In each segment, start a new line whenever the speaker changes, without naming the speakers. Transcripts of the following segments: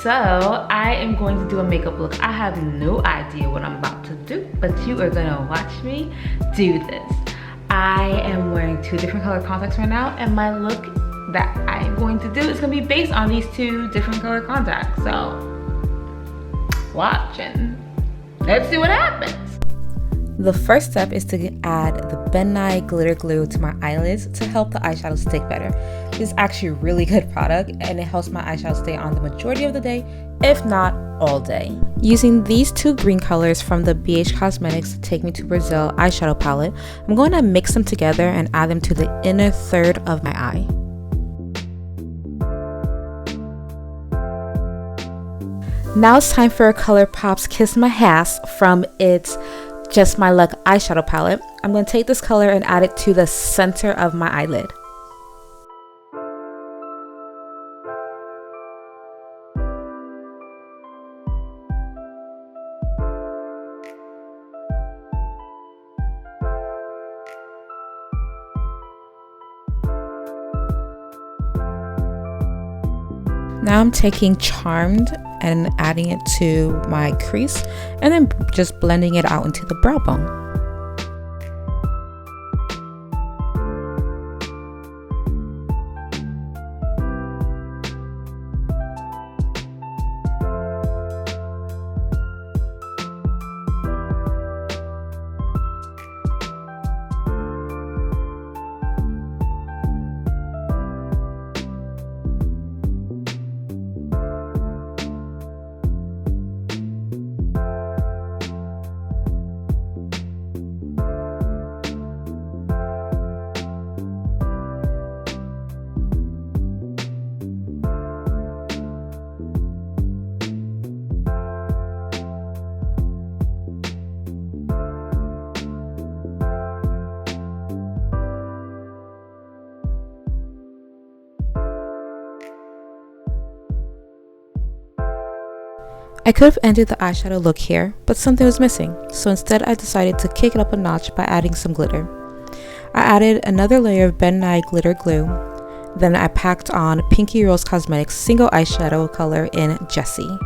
So I am going to do a makeup look. I have no idea what I'm about to do, but you are gonna watch me do this. I am wearing 2 different color contacts right now, and my look that I am going to do is gonna be based on these 2 different color contacts. So watch and let's see what happens. The first step is to add the Ben Nye glitter glue to my eyelids to help the eyeshadow stick better. This is actually a really good product and it helps my eyeshadow stay on the majority of the day, if not all day. Using these 2 green colors from the BH Cosmetics Take Me to Brazil eyeshadow palette, I'm going to mix them together and add them to the inner third of my eye. Now it's time for ColourPop's Kiss My Ass from its Just My Luck eyeshadow palette. I'm going to take this color and add it to the center of my eyelid. Now I'm taking Charmed and adding it to my crease and then just blending it out into the brow bone. I could have ended the eyeshadow look here, but something was missing, so instead I decided to kick it up a notch by adding some glitter. I added another layer of Ben Nye glitter glue, then I packed on Pinky Rose Cosmetics single eyeshadow color in Jessie.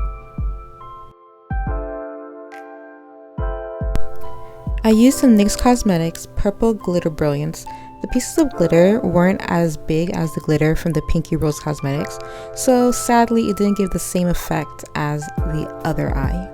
I used some NYX Cosmetics Purple Glitter Brilliance. The pieces of glitter weren't as big as the glitter from the Pinky Rose Cosmetics, so sadly it didn't give the same effect as the other eye.